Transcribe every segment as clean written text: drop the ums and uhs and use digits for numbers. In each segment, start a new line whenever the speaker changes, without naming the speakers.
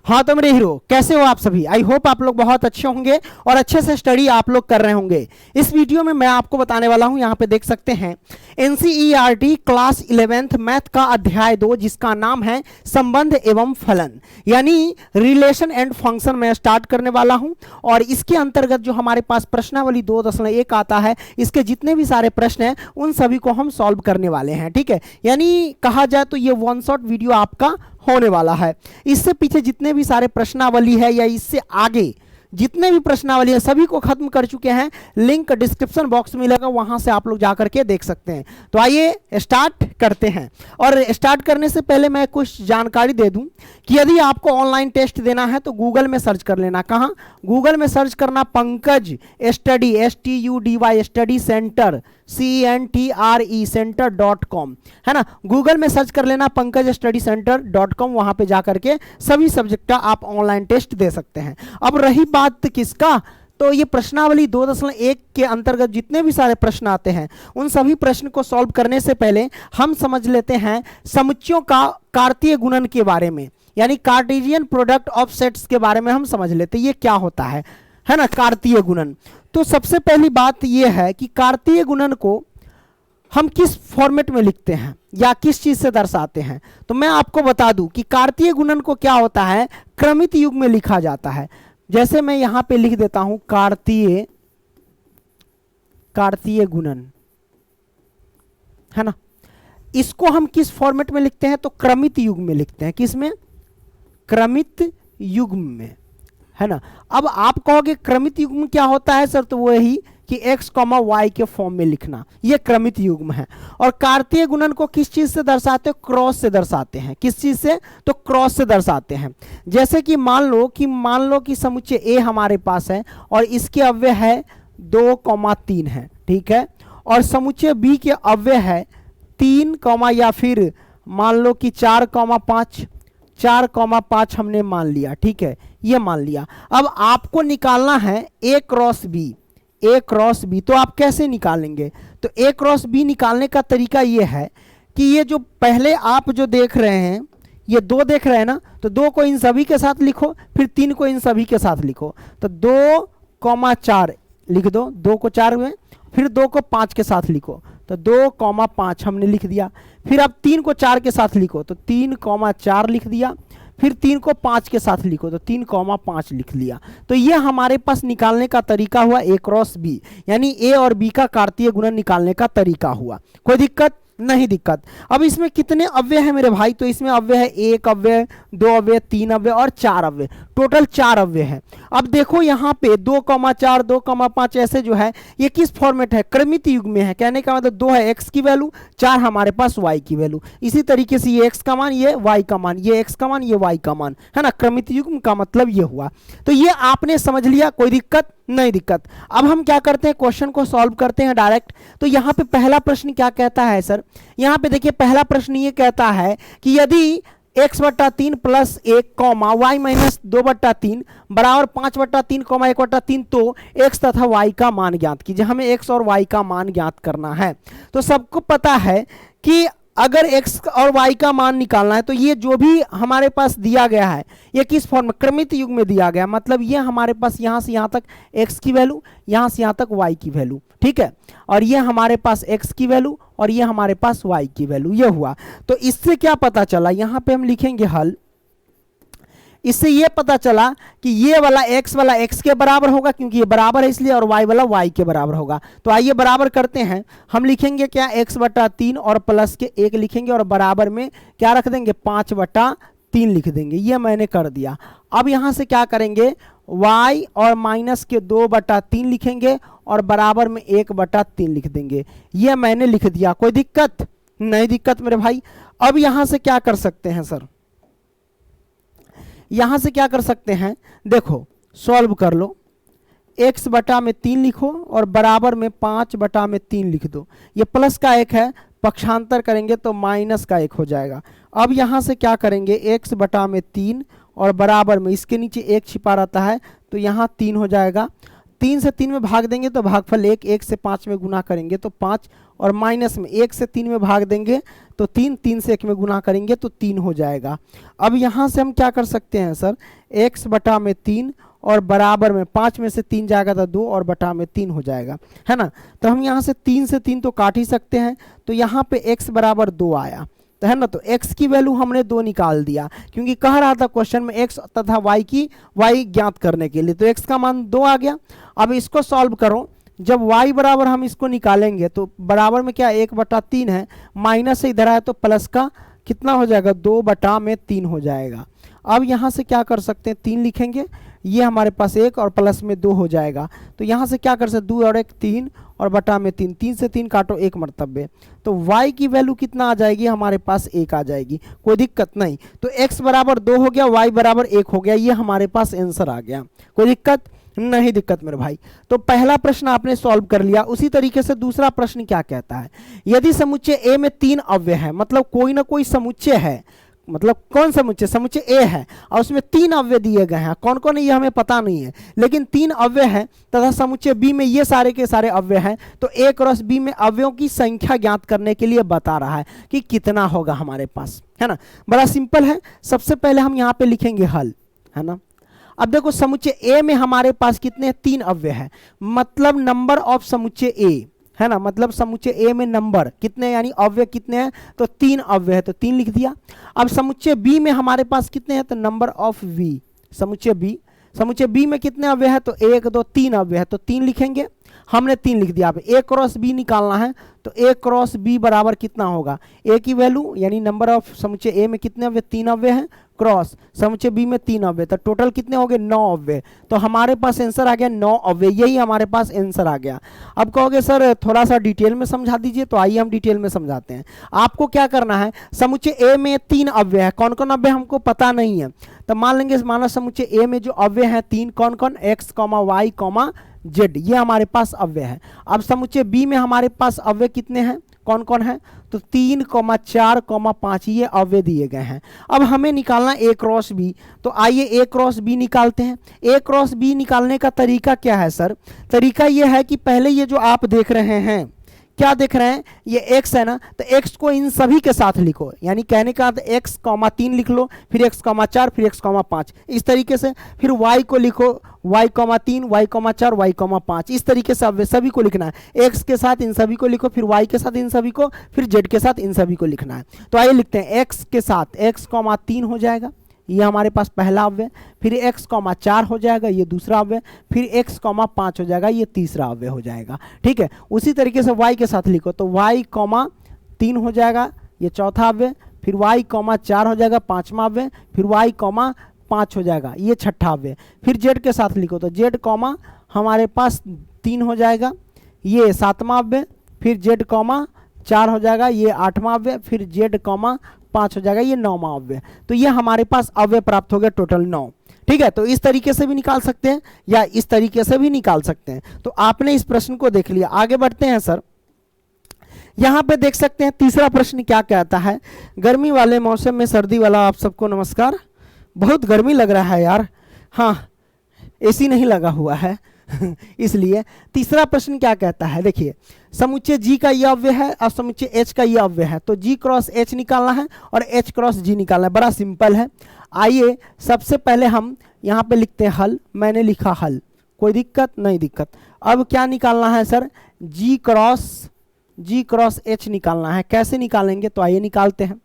हाँ तो मेरे हीरो, कैसे हो आप सभी? आई होप आप लोग बहुत अच्छे होंगे और अच्छे से स्टडी आप लोग कर रहे होंगे। इस वीडियो में मैं आपको बताने वाला हूं, यहाँ पे देख सकते हैं एनसीईआरटी क्लास 11th मैथ का अध्याय 2, जिसका नाम है संबंध एवं फलन, यानी रिलेशन एंड फंक्शन में स्टार्ट करने वाला हूं। और इसके अंतर्गत जो हमारे पास प्रश्नावली 2.1 आता है, इसके जितने भी सारे प्रश्न हैं उन सभी को हम सॉल्व करने वाले हैं। ठीक है, यानी कहा जाए तो ये वन शॉट वीडियो आपका होने वाला है। इससे पीछे जितने भी सारे प्रश्नावली है या इससे आगे जितने भी प्रश्नावली है सभी को खत्म कर चुके हैं। लिंक डिस्क्रिप्शन बॉक्स में मिलेगा, वहां से आप लोग जाकर के देख सकते हैं। तो आइए स्टार्ट करते हैं। और स्टार्ट करने से पहले मैं कुछ जानकारी दे दूं कि यदि आपको ऑनलाइन टेस्ट देना है तो गूगल में सर्च कर लेना। कहां? गूगल में सर्च करना Pankaj study, STUDY study centre, CENTRE center.com, है ना। गूगल में सर्च कर लेना पंकज स्टडी सेंटर.com, वहां पे जाकर के सभी सब्जेक्ट का आप ऑनलाइन टेस्ट दे सकते हैं। अब रही बात किसका, तो ये प्रश्नावली 2.1 के अंतर्गत जितने भी सारे प्रश्न आते हैं उन सभी प्रश्न को सॉल्व करने से पहले हम समझ लेते हैं समुच्चयों का कार्तीय गुणन के बारे में, यानी कार्टेशियन प्रोडक्ट ऑफ सेट्स के बारे में हम समझ लेते हैं ये क्या होता है ना, कार्तीय गुणन। तो सबसे पहली बात यह है कि कार्तीय गुणन को हम किस फॉर्मेट में लिखते हैं या किस चीज से दर्शाते हैं। तो मैं आपको बता दूं कि कार्तीय गुणन को क्या होता है, क्रमित युग में लिखा जाता है। जैसे मैं यहां पे लिख देता हूं कार्तीय गुणन, है ना। इसको हम किस फॉर्मेट में लिखते हैं, तो क्रमित युग में लिखते हैं। किस में? क्रमित युग में, है ना। अब आप कहोगे क्रमित युग्म क्या होता है सर, तो वही कि x, y के फॉर्म में लिखना, ये क्रमित युग्म है। और कार्तीय गुणन को किस चीज से दर्शाते हैं? क्रॉस से दर्शाते हैं। किस चीज से? तो क्रॉस से दर्शाते हैं। जैसे कि मान लो कि समुच्चय A हमारे पास है और इसके अव्यय है 2,3 है, ठीक है। और समुच्चय B के अव्यय है 3, या फिर मान लो कि 4,5 हमने मान लिया, ठीक है, ये मान लिया। अब आपको निकालना है A क्रॉस B, तो आप कैसे निकालेंगे? तो A क्रॉस B निकालने का तरीका ये है कि ये जो पहले आप जो देख रहे हैं, ये 2 देख रहे हैं ना, तो 2 को इन सभी के साथ लिखो, फिर 3 को इन सभी के साथ लिखो। तो 2,4 लिख दो, 2 को 4 में, फिर 2 को 5 के साथ लिखो, तो 2,5 हमने लिख दिया। फिर अब 3 को 4 के साथ लिखो, तो 3,4 लिख दिया। फिर 3 को 5 के साथ लिखो, तो 3,5 लिख लिया। तो ये हमारे पास निकालने का तरीका हुआ A क्रॉस B, यानी A और B का कार्तीय गुणन निकालने का तरीका हुआ। कोई दिक्कत? नहीं दिक्कत। अब इसमें कितने अव्यय है मेरे भाई, तो इसमें अव्यय है 1 अव्यय, 2 अव्यय, 3 अव्यय और 4 अव्यय, टोटल 4 अव्यय है। अब देखो यहाँ पे 2,4, 2,5 ऐसे जो है ये किस फॉर्मेट है? क्रमित युग में है। कहने का मतलब 2 है x की वैल्यू, 4 हमारे पास y की वैल्यू। इसी तरीके से ये x का मान, ये y का मान, ये x का मान, ये y का मान, है ना। क्रमित युग का मतलब ये हुआ। तो ये आपने समझ लिया, कोई दिक्कत? नहीं दिक्कत। अब हम क्या करते हैं, क्वेश्चन को सॉल्व करते हैं डायरेक्ट। तो यहाँ पे पहला प्रश्न क्या कहता है सर, यहाँ पे देखिए पहला प्रश्न ये कहता है कि यदि x/3 + 1, y - 2/3 बराबर 5/3, 1/3, तो x तथा y का मान ज्ञात कीजिए। हमें x और y का मान ज्ञात करना है। तो सबको पता है कि अगर x और y का मान निकालना है तो ये जो भी हमारे पास दिया गया है ये किस फॉर्म में? क्रमित युग में दिया गया, मतलब ये हमारे पास यहाँ से यहाँ तक x की वैल्यू, यहाँ से यहाँ तक y की वैल्यू, ठीक है। और ये हमारे पास x की वैल्यू और ये हमारे पास y की वैल्यू, ये हुआ। तो इससे क्या पता चला, यहाँ पे हम लिखेंगे हल। इससे ये पता चला कि ये वाला x के बराबर होगा, क्योंकि ये बराबर है इसलिए, और y वाला y के बराबर होगा। तो आइए बराबर करते हैं। हम लिखेंगे क्या, x/3 और प्लस के 1 लिखेंगे और बराबर में क्या रख देंगे, 5/3 लिख देंगे। ये मैंने कर दिया। अब यहाँ से क्या करेंगे, y और माइनस के 2/3 लिखेंगे और बराबर में 1/3 लिख देंगे। ये मैंने लिख दिया। कोई दिक्कत? नहीं दिक्कत मेरे भाई। अब यहाँ से क्या कर सकते हैं सर, यहां से क्या कर सकते हैं, देखो सॉल्व कर लो। x/3 लिखो और बराबर में 5/3 लिख दो। ये प्लस का 1 है, पक्षांतर करेंगे तो माइनस का 1 हो जाएगा। अब यहां से क्या करेंगे, x/3 और बराबर में इसके नीचे 1 छिपा रहता है तो यहाँ 3 हो जाएगा। 3 से 3 में भाग देंगे तो भागफल 1, 1 से 5 में गुना करेंगे तो 5, और माइनस में 1 से 3 में भाग देंगे तो 3, 3 से 1 में गुना करेंगे तो 3 हो जाएगा। अब यहाँ से हम क्या कर सकते हैं सर, x बटा में 3 और बराबर में 5 में से 3 जाएगा तो 2 और बटा में 3 हो जाएगा, है ना। तो हम यहाँ से 3 से 3 तो काट ही सकते हैं, तो यहाँ पे x बराबर 2 आया, तो है ना। तो x की वैल्यू हमने 2 निकाल दिया, क्योंकि कह रहा था क्वेश्चन में x तथा y ज्ञात करने के लिए, तो x का मान 2 आ गया। अब इसको सॉल्व करो, जब y बराबर हम इसको निकालेंगे तो बराबर में क्या 1/3 है, माइनस से इधर आया तो प्लस का कितना हो जाएगा, 2/3 हो जाएगा। अब यहाँ से क्या कर सकते हैं, 3 लिखेंगे, ये हमारे पास 1 और प्लस में 2 हो जाएगा। तो यहाँ से क्या कर सकते, 2 और 1 3 और बटा में 3, 3 से 3 काटो 1 मर्तबे, तो y की वैल्यू कितना आ जाएगी, हमारे पास 1 आ जाएगी, कोई दिक्कत नहीं। तो x बराबर 2 हो गया, y बराबर 1 हो गया, ये हमारे पास आंसर आ गया, कोई दिक्कत नहीं दिक्कत मेरे भाई। तो पहला प्रश्न आपने सॉल्व कर लिया। उसी तरीके से दूसरा प्रश्न क्या कहता है, यदि समुच्चय A में 3 अव्यय है, मतलब कोई ना कोई समुच्चय है, मतलब कौन समुच्चय, समुच्चय A है और उसमें 3 अव्यय दिए गए हैं, कौन कौन है ये हमें पता नहीं है, लेकिन 3 अव्यय है तथा समुच्चय B में ये सारे के सारे अव्यय हैं, तो A क्रॉस B में अव्ययों की संख्या ज्ञात करने के लिए बता रहा है कि कितना होगा हमारे पास, है ना। बड़ा सिंपल है, सबसे पहले हम यहाँ पे लिखेंगे हल, है ना। अब देखो समुच्चय A में हमारे पास कितने 3 अव्यय है, मतलब नंबर ऑफ समुच्चय A, है ना, मतलब समुच्चय A में नंबर कितने यानी अव्यय कितने हैं, तो 3 अव्यय है, तो 3 लिख दिया। अब समुच्चय B में हमारे पास कितने हैं, तो नंबर ऑफ V, समुच्चय B में कितने अव्यय है, तो 1 2 3 अव्यय है, तो 3 लिखेंगे, हमने 3 लिख दिया। अब A क्रॉस B निकालना है, तो A क्रॉस B बराबर कितना होगा, A की वैल्यू यानी नंबर ऑफ समुच्चय A में कितने अव्यय 3 अव्यय हैं, क्रॉस समुच्चय B में 3 अव्यय, तो टोटल कितने हो गए 9 अव्यय, तो हमारे पास आंसर आ गया 9 अव्यय, यही हमारे पास आंसर आ गया। अब कहोगे सर थोड़ा सा डिटेल में समझा दीजिए, तो आइए हम डिटेल में समझाते हैं। आपको क्या करना है, समुच्चय A में 3 अव्यय है, कौन कौन अव्यय हमको पता नहीं है, तो मान लेंगे माना समुच्चय A में जो अव्यय है 3, कौन कौन, x, y, z, ये हमारे पास अव्यय है। अब समुच्चय B में हमारे पास अव्यय कितने हैं, कौन कौन है, तो 3, 4, 5 ये अव्यय दिए गए हैं। अब हमें निकालना A क्रॉस B, तो आइए A क्रॉस B निकालते हैं। A क्रॉस B निकालने का तरीका क्या है सर, तरीका ये है कि पहले ये जो आप देख रहे हैं, क्या देख रहे हैं, ये x है ना, तो x को इन सभी के साथ लिखो, यानी कहने का अर्थ x, 3 लिख लो, फिर x, 4, फिर x, 5, इस तरीके से, फिर y को लिखो, y, 3, y, 4, y, 5, इस तरीके से अब सभी को लिखना है, x के साथ इन सभी को लिखो, फिर y के साथ इन सभी को, फिर z के साथ इन सभी को लिखना है। तो आइए लिखते हैं, x के साथ x, 3 हो जाएगा, ये हमारे पास पहला अव्यय, फिर x, 4 हो जाएगा, ये दूसरा अव्यय, फिर x, 5 हो जाएगा, ये तीसरा अव्यय हो जाएगा, ठीक है। उसी तरीके से y के साथ लिखो, तो y, 3 हो जाएगा, ये चौथा अव्यय, फिर y, 4 हो जाएगा, पांचवा अव्यय, फिर y, 5 हो जाएगा, ये छठा अव्यय, फिर z के साथ लिखो, तो z, हमारे पास 3 हो जाएगा, ये सातवां अव्यय, फिर z, 4 हो जाएगा, ये आठवां अव्यय, फिर z, 5 हो जाएगा, ये 9वां अव्यय। तो ये हमारे पास अव्यय प्राप्त हो गया टोटल 9, ठीक है। तो इस तरीके से भी निकाल सकते हैं या इस तरीके से भी निकाल सकते हैं। तो आपने इस प्रश्न को देख लिया, आगे बढ़ते हैं सर। यहाँ पे देख सकते हैं तीसरा प्रश्न क्या कहता है, गर्मी वाले मौसम में सर्दी वाला आप सबको नमस्कार, बहुत गर्मी लग रहा है यार, हाँ एसी नहीं लगा हुआ है इसलिए तीसरा प्रश्न क्या कहता है, देखिए समुच्चय G का यह अव्यय है और समुच्चय H का यह अव्यय है, तो G क्रॉस H निकालना है और H क्रॉस G निकालना है, बड़ा सिंपल है। आइए सबसे पहले हम यहाँ पे लिखते हैं हल, मैंने लिखा हल, कोई दिक्कत नहीं दिक्कत। अब क्या निकालना है सर, G क्रॉस H निकालना है, कैसे निकालेंगे, तो आइए निकालते हैं।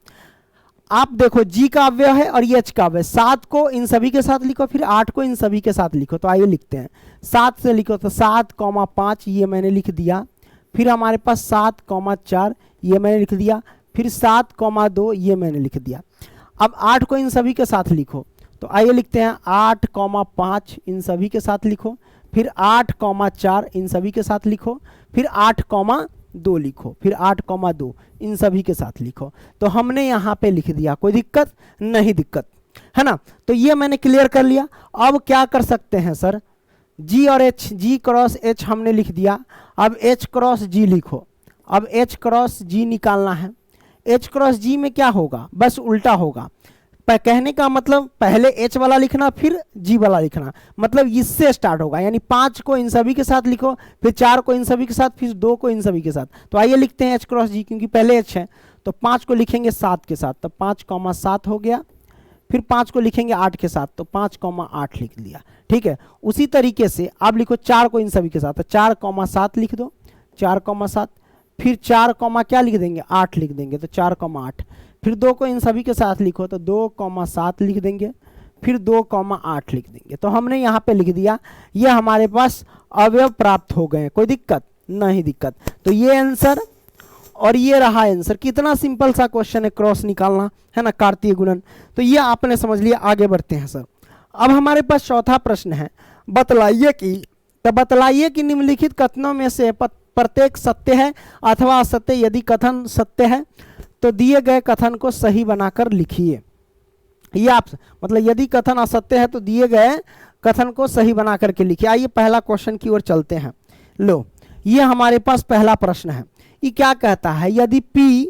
आप देखो G का अव्यय है और ये H का अव्यय, 7 को इन सभी के साथ लिखो, फिर 8 को इन सभी के साथ लिखो, तो आइए लिखते हैं। 7 से लिखो, तो 7, 5 ये मैंने लिख दिया, फिर हमारे पास 7, 4 ये मैंने लिख दिया, फिर 7, 2 ये मैंने लिख दिया। अब 8 को इन सभी के साथ लिखो, तो आइए लिखते हैं 8, 5 इन सभी के साथ लिखो, फिर 8, 4 इन सभी के साथ लिखो, फिर 8, 2 लिखो, फिर 8, 2 इन सभी के साथ लिखो। तो हमने यहाँ पे लिख दिया, कोई दिक्कत नहीं दिक्कत, है ना। तो ये मैंने क्लियर कर लिया। अब क्या कर सकते हैं सर, G और H, G क्रॉस H हमने लिख दिया, अब H क्रॉस G लिखो। अब H क्रॉस G निकालना है, H क्रॉस G में क्या होगा, बस उल्टा होगा, कहने का मतलब पहले एच वाला लिखना फिर जी वाला लिखना, मतलब इससे स्टार्ट होगा, यानी 5 को इन सभी के साथ लिखो, फिर 4 को इन सभी के साथ, फिर 2 को इन सभी के साथ। तो आइए लिखते हैं एच क्रॉस जी, क्योंकि पहले एच है तो 5 को लिखेंगे 7 के साथ, तो 5,7 हो गया। फिर 5 को लिखेंगे 8 के साथ, तो 5,8 लिख दिया। ठीक है, उसी तरीके से आप लिखो 4 को इन सभी के साथ, तो 4,7 लिख दो, 4,7। फिर 4, क्या लिख देंगे, 8 लिख देंगे, तो 4,8। फिर 2 को इन सभी के साथ लिखो, तो 2,7 लिख देंगे, फिर 2,8 लिख देंगे। तो हमने यहाँ पे लिख दिया, ये हमारे पास अवयव प्राप्त हो गए। कोई दिक्कत नहीं, दिक्कत। तो ये आंसर और ये रहा आंसर। कितना सिंपल सा क्वेश्चन है क्रॉस निकालना, है ना, कार्तीय गुणन। तो ये आपने समझ लिया। आगे बढ़ते हैं सर। अब हमारे पास चौथा प्रश्न है, बतलाइए कि निम्नलिखित कथनों में से प्रत्येक सत्य है अथवा असत्य। यदि कथन सत्य है तो दिए गए कथन को सही बनाकर लिखिए। ये आप मतलब यदि कथन असत्य है तो दिए गए कथन को सही बना करके लिखिए। आइए पहला क्वेश्चन की ओर चलते हैं। लो, ये हमारे पास पहला प्रश्न है। ये क्या कहता है, यदि P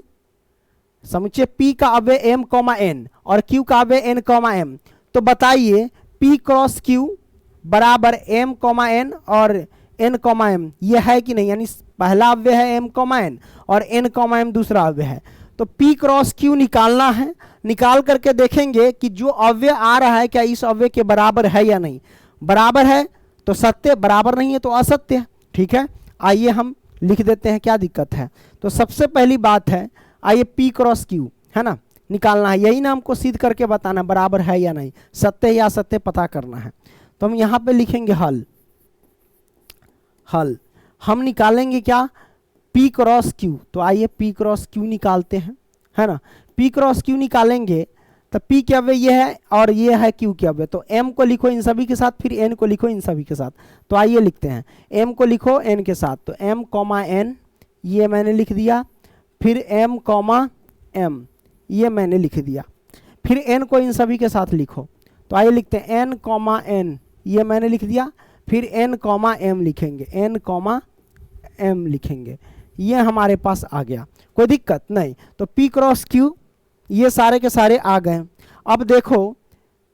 समुच्चय P का अव्यय M, N और Q का अव्यय N, M, तो बताइए P क्रॉस Q बराबर M, N और N, M ये है कि नहीं। यानी पहला अव्यय है M, N और N, M दूसरा अव्यय है। तो P क्रॉस Q निकालना है। निकाल करके देखेंगे कि जो अव्यय आ रहा है क्या इस अव्यय के बराबर है या नहीं। बराबर है तो सत्य, बराबर नहीं है तो असत्य। ठीक है, आइए हम लिख देते हैं, क्या दिक्कत है। तो सबसे पहली बात है, आइए P क्रॉस Q है ना निकालना है। यही ना हमको सिद्ध करके बताना बराबर है या नहीं, सत्य या असत्य पता करना है। तो हम यहाँ पे लिखेंगे हल। हम निकालेंगे क्या, P क्रॉस Q। तो आइए P क्रॉस Q निकालते हैं, है ना। P क्रॉस Q निकालेंगे तो P के अव्यय ये है और ये है Q के अव्यय। तो M को लिखो इन सभी के साथ, फिर N को लिखो इन सभी के साथ। तो आइए लिखते हैं, M को लिखो N के साथ, तो M, N ये मैंने लिख दिया। फिर M, M ये मैंने लिख दिया। फिर N को इन सभी के साथ लिखो। तो आइए लिखते हैं N, N ये मैंने लिख दिया। फिर N, M लिखेंगे, N, M लिखेंगे। ये हमारे पास आ गया, कोई दिक्कत नहीं। तो P क्रॉस Q ये सारे के सारे आ गए। अब देखो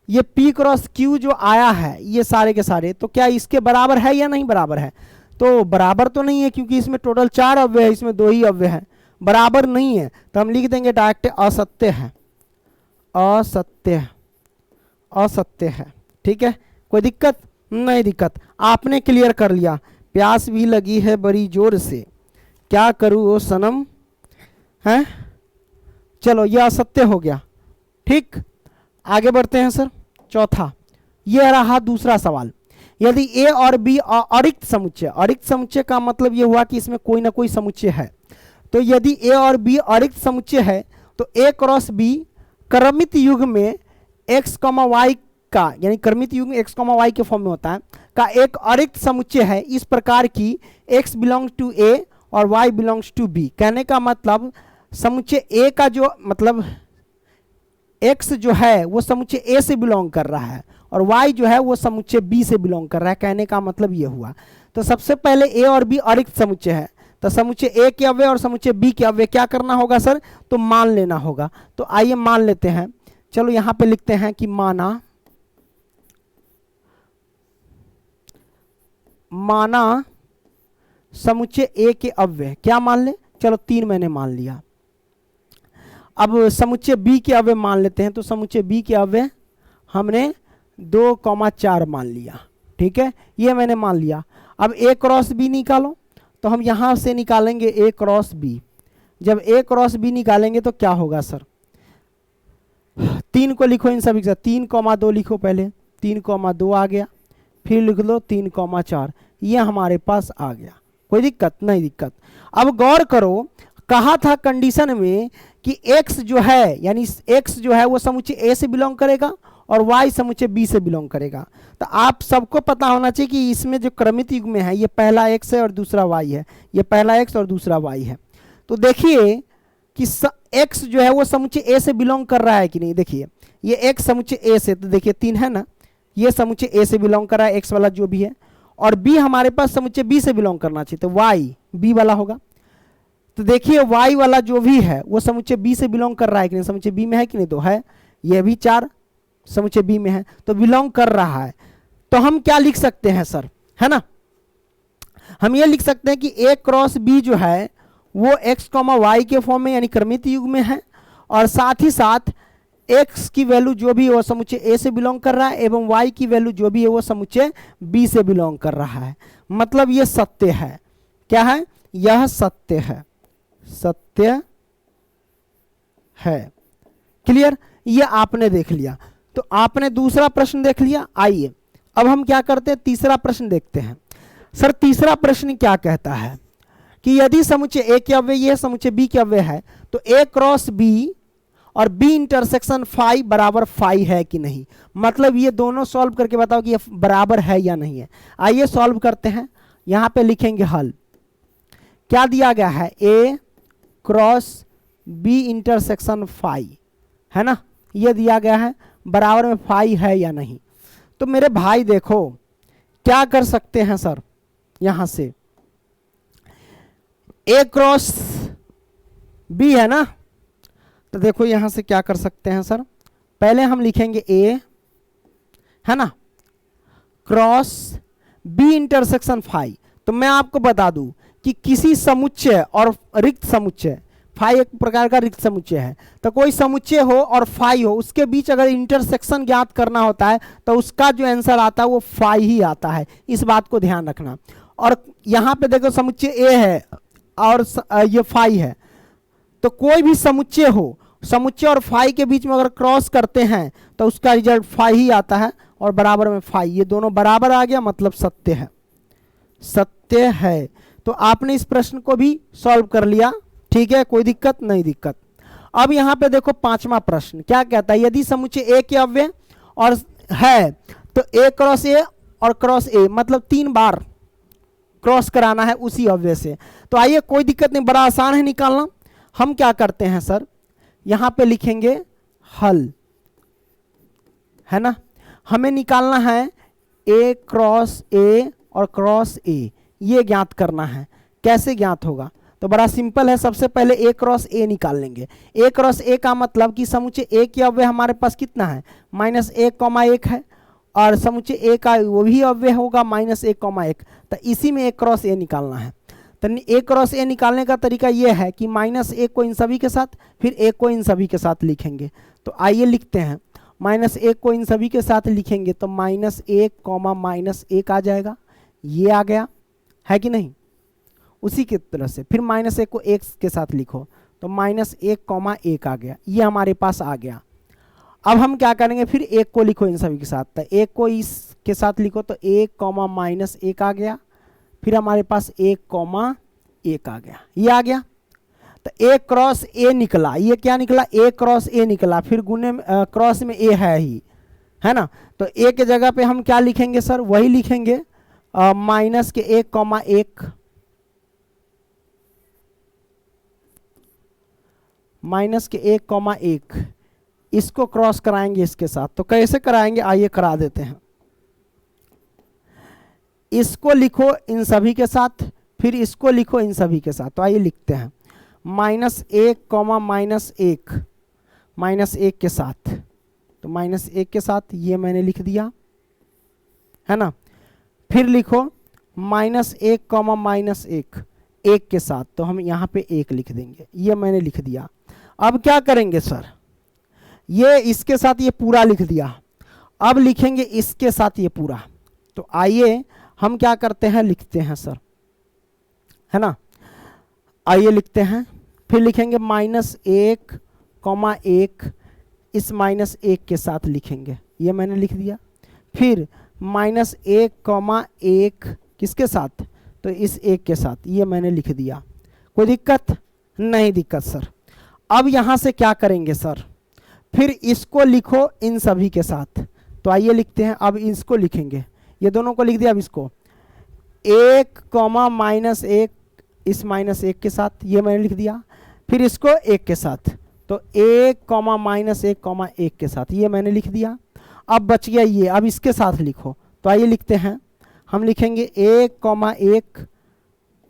ये P क्रॉस Q जो आया है ये सारे के सारे, तो क्या इसके बराबर है या नहीं बराबर है। तो बराबर तो नहीं है, क्योंकि इसमें टोटल 4 अव्यय है, इसमें 2 ही अव्यय है, बराबर नहीं है। तो हम लिख देंगे डायरेक्ट असत्य है, असत्य है। ठीक है, कोई दिक्कत नहीं, दिक्कत। आपने क्लियर कर लिया। प्यास भी लगी है बड़ी जोर से, क्या करूँ ओ सनम है। चलो ये असत्य हो गया। ठीक, आगे बढ़ते हैं सर। चौथा, ये रहा दूसरा सवाल। यदि A और B अरिक्त समुच्चय, अरिक्त समुच्चय का मतलब ये हुआ कि इसमें कोई ना कोई समुच्चय है। तो यदि A और B अरिक्त समुच्चय है तो A क्रॉस B क्रमित युग में x, y का, यानी क्रमित युग में x, y के फॉर्म में होता है, का एक अरिक्त समुच्चय है इस प्रकार की x बिलोंग्स टू A और y बिलोंग्स टू B। कहने का मतलब समुच्चय A का जो मतलब x जो है वो समुच्चय A से बिलोंग कर रहा है और y जो है वो समुच्चय B से बिलोंग कर रहा है। कहने का मतलब ये हुआ। तो सबसे पहले A और B अरिक्त समुच्चय है, तो समुच्चय A के अव्यय और समुच्चय B के अव्यय क्या करना होगा सर, तो मान लेना होगा। तो आइए मान लेते हैं। चलो यहाँ पे लिखते हैं कि माना समुच्चय A के अव्यय, क्या मान ले, चलो 3 मैंने मान लिया। अब समुच्चय B के अव्यय मान लेते हैं। तो समुच्चय B के अव्यय हमने 2,4 मान लिया। ठीक है, ये मैंने मान लिया। अब A क्रॉस B निकालो। तो हम यहाँ से निकालेंगे A क्रॉस B। जब A क्रॉस B निकालेंगे तो क्या होगा सर, 3 को लिखो इन सभी के साथ, 3,2 लिखो पहले, 3,2 आ गया। फिर लिख लो 3,4, ये हमारे पास आ गया। कोई दिक्कत नहीं, दिक्कत। अब गौर करो, कहा था कंडीशन में कि x जो है, यानी x जो है वो समुच्चय A से बिलोंग करेगा और y समुच्चय B से बिलोंग करेगा। तो आप सबको पता होना चाहिए कि इसमें जो क्रमित युग में है ये पहला x है और दूसरा y है, ये पहला x और दूसरा y है। तो देखिए कि x जो है वो समुच्चय A से बिलोंग कर रहा है कि नहीं। देखिए ये x समुच्चय A से, तो देखिए 3 है ना, ये समुच्चय A से बिलोंग कर रहा है x वाला जो भी है, और B हमारे पास समुच्चय B से बिलोंग करना चाहिए, तो y B वाला होगा। तो देखिए y वाला जो भी है वो समुच्चय B से बिलोंग कर रहा है कि नहीं, समुच्चय B में है कि नहीं, तो है, ये भी 4 समुच्चय बी में है, तो बिलोंग कर रहा है। तो हम क्या लिख सकते हैं सर, है ना, हम ये लिख सकते हैं कि ए क्रॉस बी जो है वो एक्स कॉमा वाई के फॉर्म में यानी क्रमित युग में है, और साथ ही साथ x की वैल्यू जो भी है वो समुच्चय ए से बिलोंग कर रहा है, एवं y की वैल्यू जो भी है वो समुच्चय b से बिलोंग कर रहा है। मतलब ये सत्य है। क्या है, यह सत्य है, सत्य है। क्लियर, ये आपने देख लिया। तो आपने दूसरा प्रश्न देख लिया। आइए अब हम क्या करते हैं, तीसरा प्रश्न देखते हैं। सर तीसरा प्रश्न क्या कहता है कि यदि समुच्चय ए के अव्यय ये समुच्चय बी के अव्यय है तो ए क्रॉस बी और बी इंटरसेक्शन फाई बराबर फाई है कि नहीं। मतलब ये दोनों सॉल्व करके बताओ कि ये बराबर है या नहीं है। आइए सॉल्व करते हैं। यहां पे लिखेंगे हल। क्या दिया गया है, A cross B intersection phi, है ना, ये दिया गया है, बराबर में फाई है या नहीं। तो मेरे भाई देखो क्या कर सकते हैं सर, यहां से ए क्रॉस बी है ना, तो देखो यहां से क्या कर सकते हैं सर, पहले हम लिखेंगे ए, है ना, क्रॉस बी इंटरसेक्शन फाई। तो मैं आपको बता दूं कि किसी समुच्चय और रिक्त समुच्चय, फाई एक प्रकार का रिक्त समुच्चय है, तो कोई समुच्चय हो और फाई हो, उसके बीच अगर इंटरसेक्शन ज्ञात करना होता है तो उसका जो आंसर आता है वो फाई ही आता है। इस बात को ध्यान रखना। और यहां पे देखो समुच्चय ए है और ये फाई है, तो कोई भी समुच्चय हो, समुच्चय और फाई के बीच में अगर क्रॉस करते हैं तो उसका रिजल्ट फाई ही आता है, और बराबर में फाई, ये दोनों बराबर आ गया, मतलब सत्य है, सत्य है। तो आपने इस प्रश्न को भी सॉल्व कर लिया। ठीक है, कोई दिक्कत नहीं, दिक्कत। अब यहां पे देखो पांचवा प्रश्न क्या कहता है, यदि समुच्चय ए के अव्यय और है तो ए क्रॉस ए और क्रॉस ए, मतलब 3 बार क्रॉस कराना है उसी अव्यय से। तो आइए, कोई दिक्कत नहीं, बड़ा आसान है निकालना। हम क्या करते हैं सर, यहां पे लिखेंगे हल, है ना, हमें निकालना है ए क्रॉस ए और क्रॉस ए, ये ज्ञात करना है। कैसे ज्ञात होगा, तो बड़ा सिंपल है। सबसे पहले ए क्रॉस ए निकाल लेंगे। ए क्रॉस ए का मतलब कि समुच्चय ए के अव्यय हमारे पास कितना है, -1, है, और समुच्चय ए का वो भी अव्यय होगा -1, तो इसी में ए क्रॉस ए निकालना है। तो ए क्रॉस ए निकालने का तरीका ये है कि -1 को इन सभी के साथ, फिर 1 को इन सभी के साथ लिखेंगे। तो आइए लिखते हैं, -1 को इन सभी के साथ लिखेंगे तो -1, आ जाएगा, ये आ गया, है कि नहीं। उसी की तरह से फिर -1 को 1 के साथ लिखो तो -1, आ गया, ये हमारे पास आ गया। अब हम क्या करेंगे, फिर 1 को लिखो इन सभी के साथ, तो 1 को इसके साथ लिखो तो 1, आ गया, फिर हमारे पास 1, आ गया, ये आ गया। तो ए क्रॉस ए निकला, ये क्या निकला, ए क्रॉस ए निकला, फिर गुने क्रॉस में ए है ही, है ना। तो ए के जगह पे हम क्या लिखेंगे सर, वही लिखेंगे -1, -1, इसको क्रॉस कराएंगे इसके साथ। तो कैसे कराएंगे, आइए करा देते हैं। इसको लिखो इन सभी के साथ, फिर इसको लिखो इन सभी के साथ। तो आइए लिखते हैं -1, -1 के साथ, तो -1 के साथ ये मैंने लिख दिया, है ना। फिर लिखो -1, -1 के साथ, तो हम यहाँ पे 1 लिख देंगे, ये मैंने लिख दिया। अब क्या करेंगे सर, ये इसके साथ ये पूरा लिख दिया, अब लिखेंगे इसके साथ ये पूरा। तो आइए हम क्या करते हैं, लिखते हैं सर, है ना। आइए लिखते हैं, फिर लिखेंगे -1, इस -1 के साथ लिखेंगे, ये मैंने लिख दिया। फिर -1, किसके साथ, तो इस 1 के साथ, ये मैंने लिख दिया। कोई दिक्कत नहीं, दिक्कत सर। अब यहां से क्या करेंगे सर, फिर इसको लिखो इन सभी के साथ। तो आइए लिखते हैं, अब इसको लिखेंगे, ये दोनों को लिख दिया। अब इसको 1, -1, इस -1 के साथ, ये मैंने लिख दिया। फिर इसको 1 के साथ, तो 1, -1, के साथ, ये मैंने लिख दिया। अब बच गया ये, अब इसके साथ लिखो। तो आइए लिखते हैं, हम लिखेंगे 1,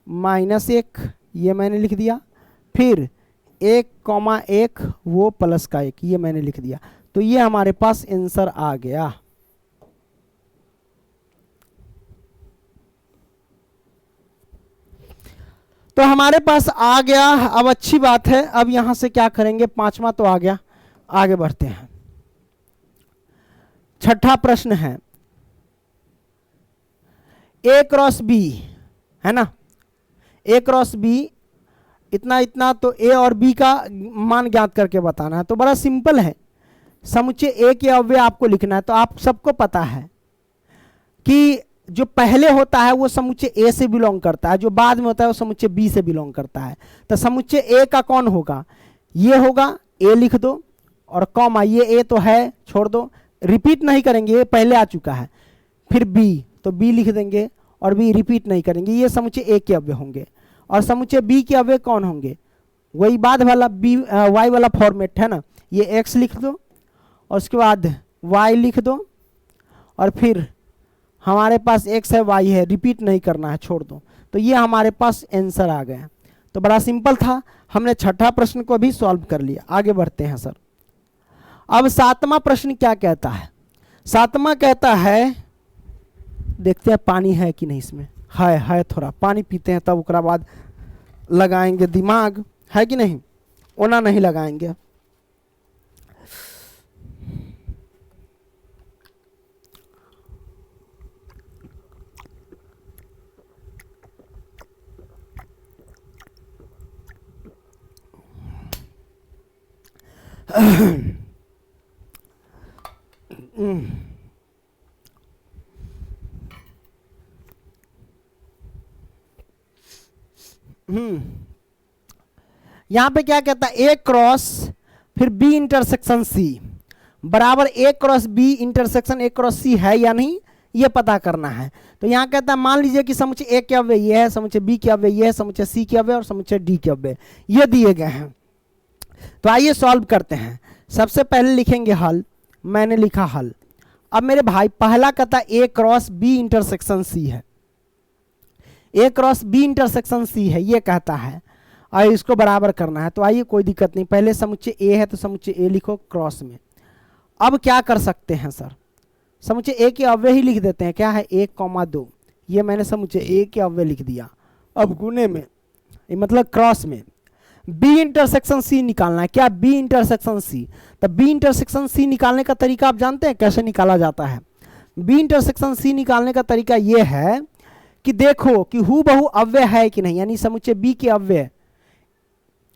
-1, ये मैंने लिख दिया। फिर 1, वो प्लस का 1, ये मैंने लिख दिया। तो ये हमारे पास आंसर आ गया। तो हमारे पास आ गया। अब अच्छी बात है, अब यहां से क्या करेंगे, पांचवा तो आ गया, आगे बढ़ते हैं। छठा प्रश्न है ए क्रॉस बी, है ना, ए क्रॉस बी इतना इतना, तो ए और बी का मान ज्ञात करके बताना है। तो बड़ा सिंपल है, समुच्चय ए के अव्यय आपको लिखना है। तो आप सबको पता है कि जो पहले होता है वो समुच्चय ए से बिलोंग करता है, जो बाद में होता है वो समुच्चय बी से बिलोंग करता है। तो समुच्चय ए का कौन होगा, ये होगा, ए लिख दो और कॉमा, ये ए तो है छोड़ दो, रिपीट नहीं करेंगे, ये पहले आ चुका है। फिर बी, तो बी लिख देंगे और बी रिपीट नहीं करेंगे, ये समुच्चय ए के अव्यय होंगे। और समुच्चय बी के अव्यय कौन होंगे, वही बाद वाला बी वाई वाला फॉर्मेट है ना, ये एक्स लिख दो और उसके बाद वाई लिख दो और फिर हमारे पास एक्स है वाई है, रिपीट नहीं करना है, छोड़ दो। तो ये हमारे पास आंसर आ गया। तो बड़ा सिंपल था, हमने छठा प्रश्न को भी सॉल्व कर लिया। आगे बढ़ते हैं सर। अब सातवां प्रश्न क्या कहता है, सातवां कहता है, देखते हैं पानी है कि नहीं इसमें, है थोड़ा पानी पीते हैं तब उसके बाद लगाएंगे दिमाग, है कि नहीं, ओना नहीं लगाएंगे। यहां पे क्या कहता है, ए क्रॉस फिर बी इंटरसेक्शन सी बराबर A cross B intersection A cross C है या नहीं, ये पता करना है। तो यहां कहता है मान लीजिए कि समुच्चय ए के अव्यय ये है, समुच्चय बी के अव्यय ये है, समुच्चय सी के अव्यय और समुच्चय डी के अव्यय ये दिए गए हैं। तो आइए सॉल्व करते हैं। सबसे पहले लिखेंगे हल, मैंने लिखा हल। अब मेरे भाई पहला कहता ए क्रॉस बी इंटरसेक्शन सी है, ए क्रॉस बी इंटरसेक्शन सी है ये कहता है, और इसको बराबर करना है। तो आइए कोई दिक्कत नहीं, पहले समुच्चय ए है तो समुच्चय ए लिखो क्रॉस में। अब क्या कर सकते हैं सर, समुच्चय ए के अव्यय ही लिख देते हैं, क्या है 1,2, ये मैंने समुच्चय ए के अव्यय लिख दिया। अब गुने में मतलब क्रॉस में बी इंटरसेक्शन सी निकालना है, क्या बी इंटरसेक्शन सी। तो बी इंटरसेक्शन सी निकालने का तरीका आप जानते हैं कैसे निकाला जाता है। बी इंटरसेक्शन सी निकालने का तरीका यह है कि देखो कि हूबहू अव्यय है कि नहीं, यानी समुच्चय बी के अव्यय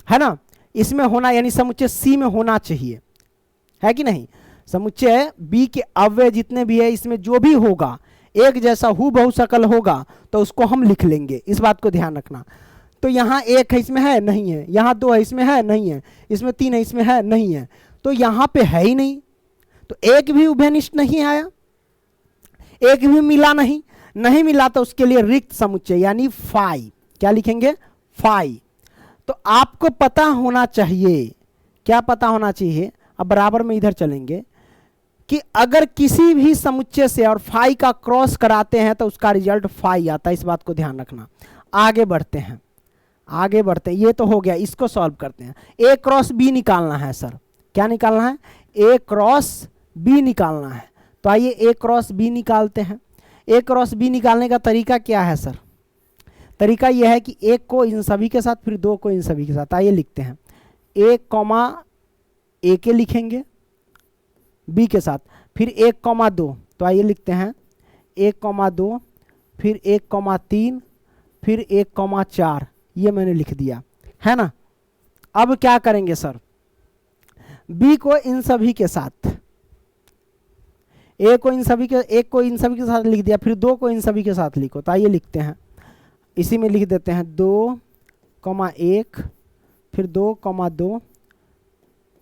है ना, इसमें होना, यानी समुच्चय सी में होना चाहिए, है कि नहीं। समुच्चय बी के अव्यय जितने भी है इसमें जो भी होगा एक जैसा हूबहू शकल होगा तो उसको हम लिख लेंगे, इस बात को ध्यान रखना। तो यहाँ एक है इसमें है नहीं है, यहाँ दो है इसमें है नहीं है, इसमें तीन है इसमें है नहीं है, तो यहाँ पे है ही नहीं। तो एक भी उभयनिष्ठ नहीं आया, एक भी मिला नहीं, नहीं मिला तो उसके लिए रिक्त समुच्चय यानी फाई, क्या लिखेंगे फाई। तो आपको पता होना चाहिए, क्या पता होना चाहिए, अब बराबर में इधर चलेंगे कि अगर किसी भी समुच्चय से और फाई का क्रॉस कराते हैं तो उसका रिजल्ट फाई आता है, इस बात को ध्यान रखना। आगे बढ़ते हैं, आगे बढ़ते हैं, ये तो हो गया, इसको सॉल्व करते हैं। ए क्रॉस बी निकालना है सर, क्या निकालना है, ए क्रॉस बी निकालना है। तो आइए ए क्रॉस बी निकालते हैं। ए क्रॉस बी निकालने का तरीका क्या है सर, तरीका यह है कि एक को इन सभी के साथ फिर दो को इन सभी के साथ। आइए लिखते हैं, ए कॉमा ए के लिखेंगे बी के साथ, फिर 1,2, तो आइए लिखते हैं 1,2, फिर 1,3, फिर 1,4, ये मैंने लिख दिया है ना। अब क्या करेंगे सर, बी को इन सभी के साथ, एक को इन सभी के साथ लिख दिया, फिर 2 को इन सभी के साथ लिखो। तो आइए लिखते हैं, इसी में लिख देते हैं 2,1, फिर 2,2,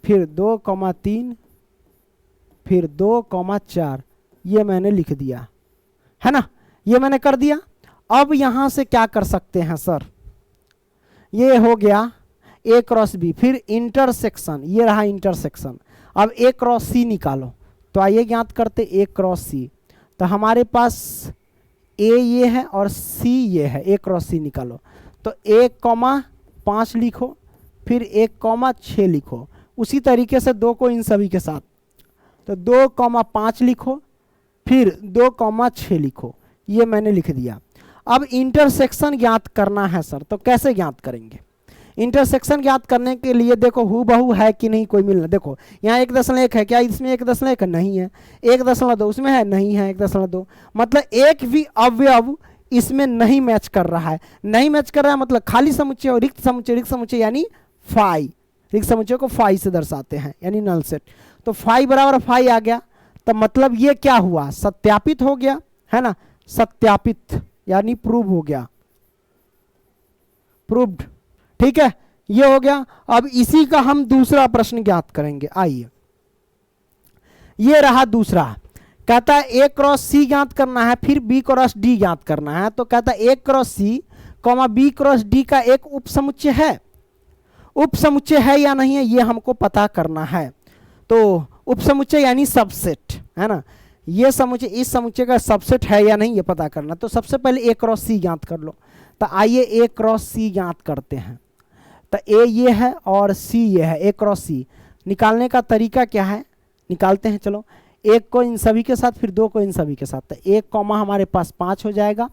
फिर 2,3, फिर 2,4, ये मैंने लिख दिया है ना, ये मैंने कर दिया। अब यहां से क्या कर सकते हैं सर, ये हो गया ए क्रॉस बी, फिर इंटरसेक्शन, ये रहा इंटरसेक्शन। अब ए क्रॉस सी निकालो, तो आइए ज्ञात करते ए क्रॉस सी। तो हमारे पास ए ये है और सी ये है, ए क्रॉस सी निकालो। तो 1,5 लिखो, फिर 1,6 लिखो। उसी तरीके से 2 को इन सभी के साथ, तो 2,5 लिखो, फिर 2,6 लिखो, ये मैंने लिख दिया। अब इंटरसेक्शन ज्ञात करना है सर, तो कैसे ज्ञात करेंगे? इंटरसेक्शन ज्ञात करने के लिए देखो हूबहू है कि नहीं कोई मिलना। देखो यहाँ 1.1 है, क्या इसमें 1.1 नहीं है? 1.2 उसमें है, नहीं है 1.2, मतलब एक भी अवयव इसमें नहीं मैच कर रहा है। नहीं मैच कर रहा है मतलब खाली समुच्चय और रिक्त समुच्चय, रिक्त समुच्चय यानी फाई, रिक्त समुच्चय को फाई से दर्शाते हैं यानी नल सेट। तो फाई बराबर फाई आ गया, तो मतलब ये क्या हुआ? सत्यापित हो गया, है ना, सत्यापित यानी प्रूव हो गया, प्रूव्ड, ठीक है, ये हो गया। अब इसी का हम दूसरा प्रश्न ज्ञात करेंगे। आइए, ये रहा दूसरा, कहता है ए क्रॉस सी ज्ञात करना है, फिर बी क्रॉस डी ज्ञात करना है। तो कहता है A cross C comma B cross D का एक उपसमुच्चय है, उपसमुच्चय है या नहीं है ये हमको पता करना है। तो उपसमुच्चय यानी सबसेट, है ना, ये समुच्चय इस समुच्चय का सबसेट है या नहीं ये पता करना। तो सबसे पहले ए क्रॉस सी ज्ञात कर लो। तो आइए ए क्रॉस सी ज्ञात करते हैं। तो ए ये है और सी ये है, ए क्रॉस सी। निकालने का तरीका क्या है, निकालते हैं। चलो, एक को इन सभी के साथ, फिर 2 को इन सभी के साथ। तो 1 कॉमा हमारे पास 5 हो जाएगा,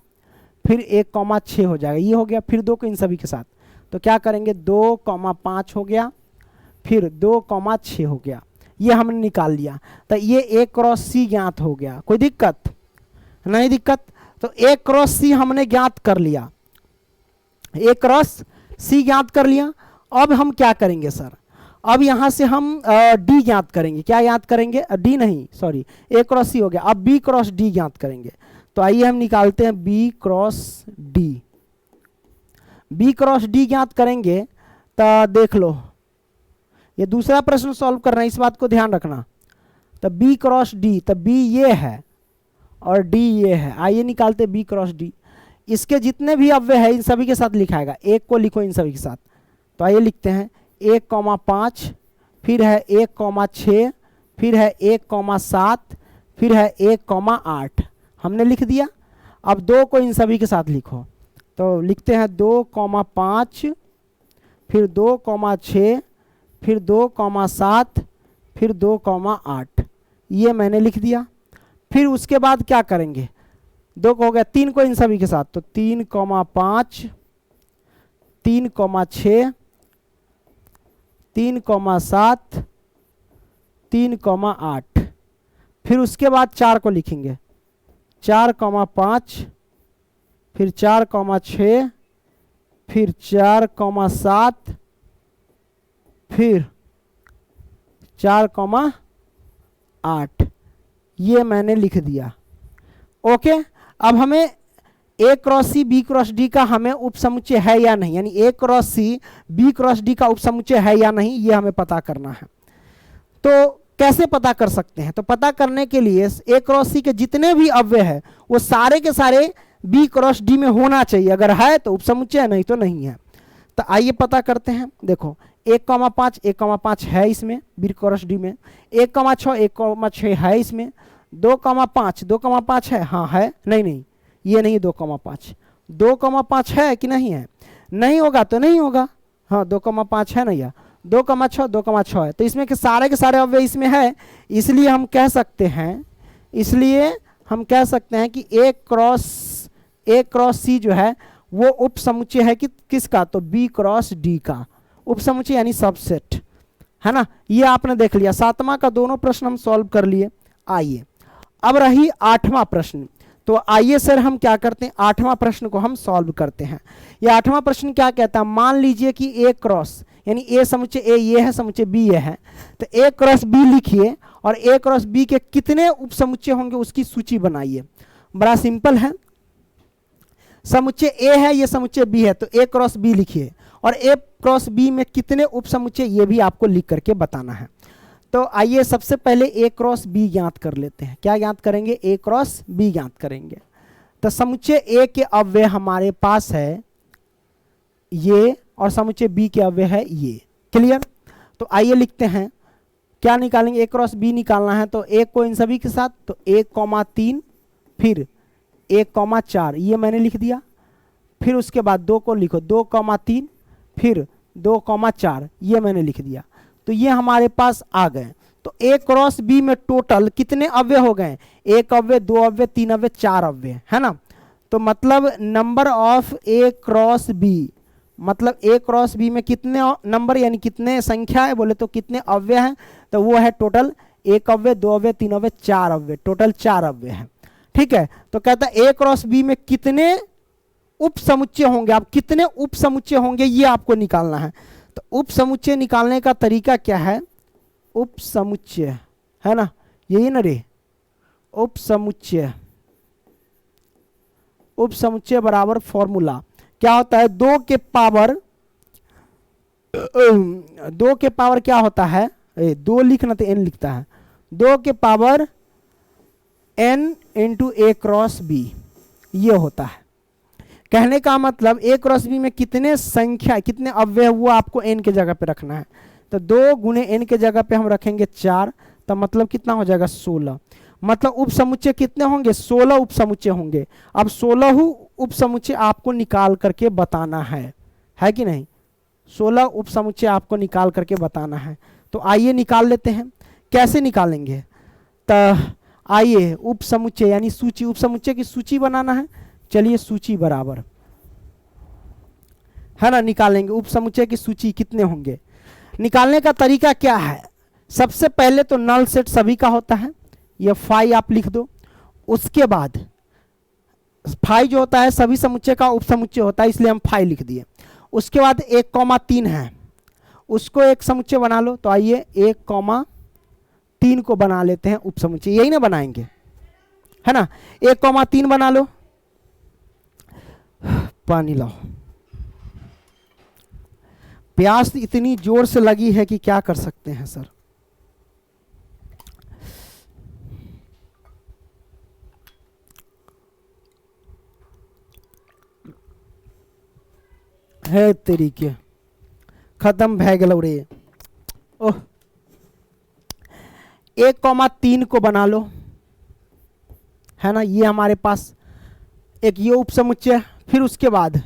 फिर 1,6 हो जाएगा, ये हो गया। फिर 2 को इन सभी के साथ, तो क्या करेंगे, 2,5 हो गया, फिर 2,6 हो गया, ये हमने निकाल लिया। तो ये ए क्रॉस सी ज्ञात हो गया। कोई दिक्कत नहीं? दिक्कत? तो ए क्रॉस सी हमने ज्ञात कर लिया, ए क्रॉस सी ज्ञात कर लिया। अब हम क्या करेंगे सर? अब यहां से हम डी ज्ञात करेंगे। क्या ज्ञात करेंगे? डी नहीं, सॉरी, ए क्रॉस सी हो गया। अब बी क्रॉस डी ज्ञात करेंगे। तो आइए हम निकालते हैं B cross D. B cross D ज्ञात करेंगे तो देख लो, ये दूसरा प्रश्न सॉल्व करना है, इस बात को ध्यान रखना। तो बी क्रॉस डी, तो बी ये है और डी ये है। आइए निकालते बी क्रॉस डी। इसके जितने भी अव्यय है इन सभी के साथ लिखाएगा, एक को लिखो इन सभी के साथ। तो आइए लिखते हैं 1,5, फिर है 1,6, फिर है 1,7, फिर है 1,8। हमने लिख दिया। अब 2 को इन सभी के साथ लिखो। तो लिखते हैं 2,5, फिर 2,6, फिर 2,7, फिर 2,8, ये मैंने लिख दिया। फिर उसके बाद क्या करेंगे, 2 को हो गया, 3 को इन सभी के साथ। तो 3,5, 3,6, 3,7, 3,8। फिर उसके बाद 4 को लिखेंगे, 4,5, फिर 4,6, फिर 4,7, फिर 4,8, ये मैंने लिख दिया। ओके, अब हमें A cross C B cross D का हमें उपसमुच्चय है या नहीं, यानी A cross C B cross D का उपसमुच्चय है या नहीं ये हमें पता करना है। तो कैसे पता कर सकते हैं? तो पता करने के लिए ए क्रॉस सी के जितने भी अव्यय है वो सारे के सारे बी क्रॉस डी में होना चाहिए। अगर है तो उपसमुच्चय, नहीं तो नहीं है। तो आइए पता करते हैं। देखो 1,5, 1,5 है इसमें बी क्रॉस डी में। 1,6, 1,6 है इसमें। 2,5, 2,5 है, हाँ है, नहीं नहीं ये नहीं, 2,5, 2,5 है कि नहीं है? नहीं होगा तो नहीं होगा, हाँ 2,5 है ना, या 2,6, 2,6 है। तो इसमें के सारे अव्यय इसमें है, इसलिए हम कह सकते हैं कि ए क्रॉस सी जो है वो उपसमुच्चय है कि किसका? तो बी क्रॉस डी का उपसमुच्चय यानी सबसेट, है ना। ये आपने देख लिया। 7वां का दोनों प्रश्न हम सॉल्व कर लिए। आइए अब रही 8वां प्रश्न। तो आइए सर हम क्या करते हैं, 8वां प्रश्न को हम सॉल्व करते हैं। ये 8वां प्रश्न क्या कहता है, मान लीजिए कि ए क्रॉस, यानी ए समुच्चय ए ये है, समुच्चय बी ये है। तो ए क्रॉस बी लिखिए और ए क्रॉस बी के कितने उपसमुच्चय होंगे उसकी सूची बनाइए। बड़ा सिंपल है, समुच्चय ए है, ये समुच्चय बी है, तो ए क्रॉस बी लिखिए और ए क्रॉस बी में कितने उपसमुच्चय ये भी आपको लिख करके बताना है। तो आइए सबसे पहले ए क्रॉस बी ज्ञात कर लेते हैं। क्या ज्ञात करेंगे? ए क्रॉस बी ज्ञात करेंगे। तो समुच्चय ए के अव्यय हमारे पास है ये और समुच्चय बी के अव्यय है ये। क्लियर? तो आइए लिखते हैं, क्या निकालेंगे? ए क्रॉस बी निकालना है। तो 1 को इन सभी के साथ, तो 1,3, फिर 1,4, ये मैंने लिख दिया। फिर उसके बाद 2 को लिखो, 2,3, फिर 2,4, ये मैंने लिख दिया। तो ये हमारे पास आ गए। तो ए क्रॉस बी में टोटल कितने अव्यय हो गए? एक अव्यय, दो अव्यय, तीन अव्यय, चार अव्यय, है ना। तो मतलब number of A cross B, मतलब ए क्रॉस बी में कितने नंबर यानी कितने संख्या है बोले तो कितने अव्यय हैं? तो वो है टोटल एक अव्यय, दो अव्यय, तीन अव्यय, चार अव्यय, टोटल चार अव्यय है। ठीक है, तो कहता है ए क्रॉस बी में कितने उप समुच्चय होंगे, आप कितने उप समुच्चय होंगे ये आपको निकालना है। तो उप समुच्चय निकालने का तरीका क्या है? उप समुच्चय है ना, यही ना रे, उप समुच्चय। उप समुच्चय बराबर फॉर्मूला क्या होता है? दो के पावर क्या होता है? दो लिखना तो एन लिखता है, दो के पावर एन इंटू ए क्रॉस बी, ये होता है। कहने का मतलब ए क्रॉस बी में कितने संख्या, कितने अव्यय, वो आपको एन के जगह पे रखना है। तो दो गुने एन के जगह पे हम रखेंगे चार, तो मतलब कितना हो जाएगा? 16। मतलब उप समुच्चय कितने होंगे? 16 उप समुच्चय होंगे। अब 16 उप समुच्चय आपको निकाल करके बताना है कि नहीं? 16 उप समुच्चय आपको निकाल करके बताना है। तो आइए निकाल लेते हैं। कैसे निकालेंगे? तो आइए उप समुच्चय यानी सूची, उप समुच्चय की सूची बनाना है। चलिए सूची बराबर है ना, निकालेंगे उप समुच्चय की सूची कितने होंगे। निकालने का तरीका क्या है? सबसे पहले तो नल सेट सभी का होता है, ये फाई आप लिख दो। उसके बाद फाई जो होता है सभी समुच्चय का उप समुच्चय होता है, इसलिए हम फाई लिख दिए। उसके बाद 1,3 है, उसको एक समुच्चय बना लो। तो आइए 1,3 को बना लेते हैं उप समुच्चय, यही ना बनाएंगे, है ना। 1,3 बना लो। पानी लाओ, प्यास इतनी जोर से लगी है कि क्या कर सकते हैं सर। है तरीके खत्म भै गल रे। ओह, 1,3 को बना लो, है ना। ये हमारे पास एक ये उप समुच्चय। फिर उसके बाद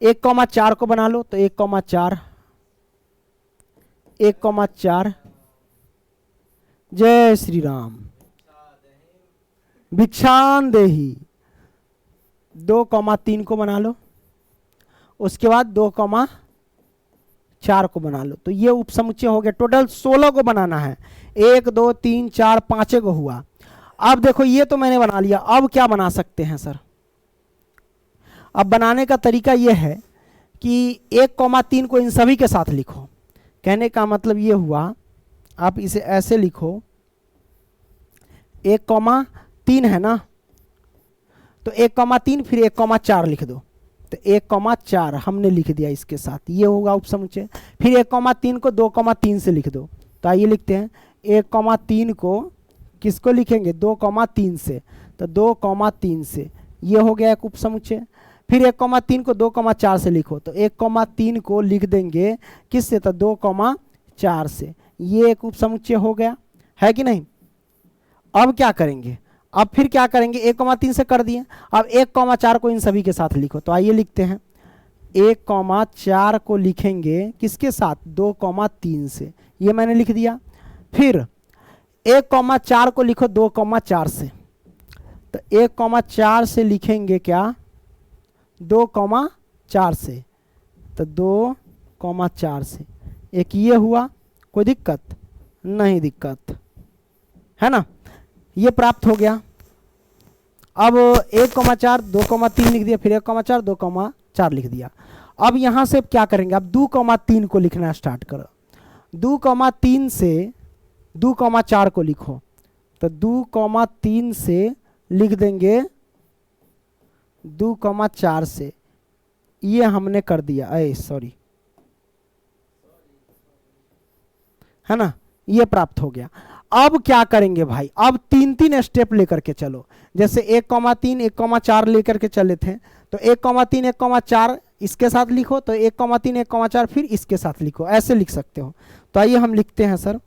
1,4 को बना लो। तो 1,4, 1,4, जय श्री राम, भिक्षान देही। 2,3 को बना लो। उसके बाद 2,4 को बना लो। तो ये उप समुच्चय हो गया। टोटल 16 को बनाना है। 1 2 3 4 5 को हुआ। अब देखो ये तो मैंने बना लिया, अब क्या बना सकते हैं सर? अब बनाने का तरीका ये है कि 1,3 को इन सभी के साथ लिखो। कहने का मतलब ये हुआ, आप इसे ऐसे लिखो, 1,3 है ना, तो 1,3 फिर 1,4 लिख दो। तो 1,4 हमने लिख दिया इसके साथ, ये होगा उप समुच्चय। फिर 1,3 को 2,3 से लिख दो। तो आइए लिखते हैं 1,3 को किसको लिखेंगे? 2,3 से। तो 2,3 से ये हो गया एक उप समुच्चय। फिर 1,3 को 2,4 से लिखो। तो 1,3 को लिख देंगे किससे? तो 2,4 से। ये एक उप समुच्चय हो गया, है कि नहीं। अब क्या करेंगे? अब फिर क्या करेंगे? 1,3 से कर दिए, अब 1,4 को इन सभी के साथ लिखो। तो आइए लिखते हैं 1,4 को लिखेंगे किसके साथ? 2,3 से, ये मैंने लिख दिया। फिर 1,4 को लिखो 2,4 से। तो 1,4 से लिखेंगे क्या? 2,4 से। तो 2,4 से एक ये हुआ, कोई दिक्कत नहीं, दिक्कत है ना। ये प्राप्त हो गया। अब 1,4 2,3 लिख दिया, फिर 1,4 2,4 लिख दिया। अब यहां से क्या करेंगे? अब 2,3 को लिखना स्टार्ट करो। 2,3 से 2,4 को लिखो। तो 2,3 से लिख देंगे 2,4 से, ये हमने कर दिया, सॉरी, है ना, ये प्राप्त हो गया। अब क्या करेंगे भाई? अब 3 स्टेप लेकर के चलो। जैसे 1,3 1,4 लेकर के चले थे, तो 1,3 1,4 इसके साथ लिखो। तो 1,3 1,4 फिर इसके साथ लिखो, ऐसे लिख सकते हो। तो आइए हम लिखते हैं सर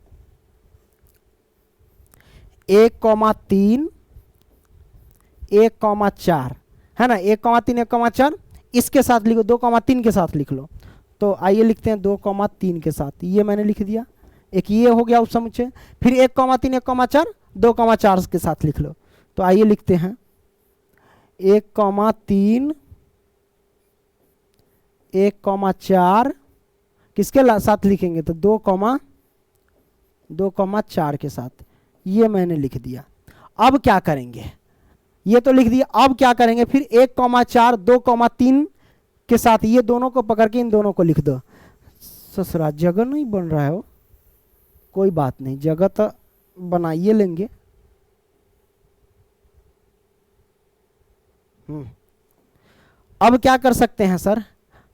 1,3 1,4, है ना। 1,3 1,4 इसके साथ लिखो, 2,3 के साथ लिख लो। तो आइए लिखते हैं 2,3 के साथ, ये मैंने लिख दिया। एक ये हो गया उपसमुच्चय। फिर 1,3 1,4 2,4 के साथ लिख लो। तो आइए लिखते हैं 1,3 1,4 किसके साथ लिखेंगे तो 2,4 के साथ। ये मैंने लिख दिया। अब क्या करेंगे, ये तो लिख दिया, अब क्या करेंगे फिर 1,4 2,3 के साथ ये दोनों को पकड़ के इन दोनों को लिख दो। ससुरा जगह नहीं बन रहा है वो, कोई बात नहीं, जगह तो बनाइए लेंगे। अब क्या कर सकते हैं सर,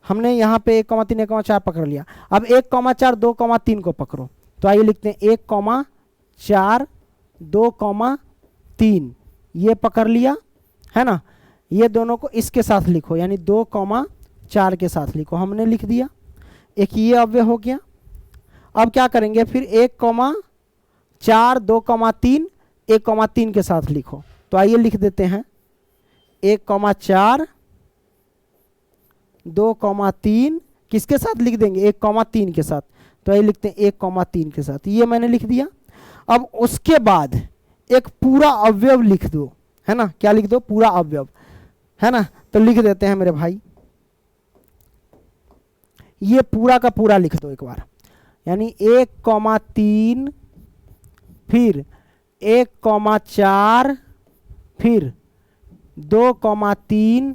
हमने यहाँ पे 1,3 1,4 पकड़ लिया। अब 1,4 2,3 को पकड़ो। तो आइए लिखते हैं 1,4 2,3 ये पकड़ लिया है ना। ये दोनों को इसके साथ लिखो, यानी 2,4 के साथ लिखो। हमने लिख दिया, एक ये अव्यय हो गया। अब क्या करेंगे फिर 1,4 2,3 1,3 के साथ लिखो। तो आइए लिख देते हैं 1,4 2,3 किसके साथ लिख देंगे 1,3 के साथ। तो आइए लिखते हैं 1,3 के साथ। ये मैंने लिख दिया। अब उसके बाद एक पूरा अवयव लिख दो, है ना। क्या लिख दो, पूरा अवयव, है ना। तो लिख देते हैं मेरे भाई, ये पूरा का पूरा लिख दो एक बार, यानी 1,3 फिर 1,4 फिर 2,3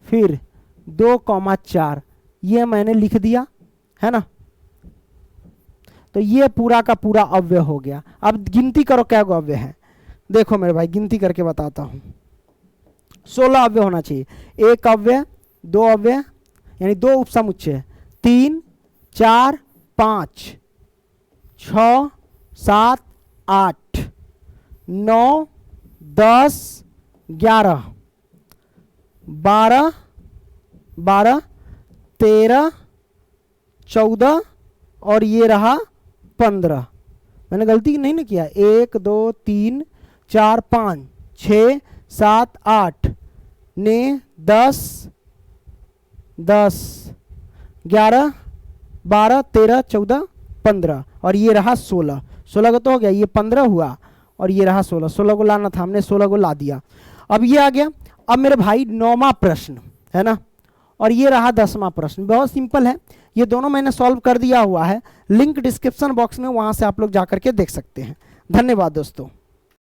फिर 2,4 ये मैंने लिख दिया, है ना। तो ये पूरा का पूरा अव्यय हो गया। अब गिनती करो क्या गो अव्यय है। देखो मेरे भाई गिनती करके बताता हूं, 16 अव्यय होना चाहिए। एक अव्यय, दो अव्यय यानी 2 उपसमुच्चय, 3 4 5 6 7 8 9 10 11 12 12 13 14 और ये रहा 15। मैंने गलती नहीं ना किया, 1 2 3 4 5 6 7 8 9 10 10 11 12 13 14 15 और ये रहा 16। 16 को तो हो गया, ये 15 हुआ और ये रहा 16। 16 को लाना था, हमने 16 को ला दिया। अब ये आ गया। अब मेरे भाई 9वां प्रश्न, है ना, और ये रहा 10वां प्रश्न। बहुत सिंपल है, ये दोनों मैंने सॉल्व कर दिया हुआ है। लिंक डिस्क्रिप्शन बॉक्स में, वहां से आप लोग जाकर के देख सकते हैं। धन्यवाद दोस्तों।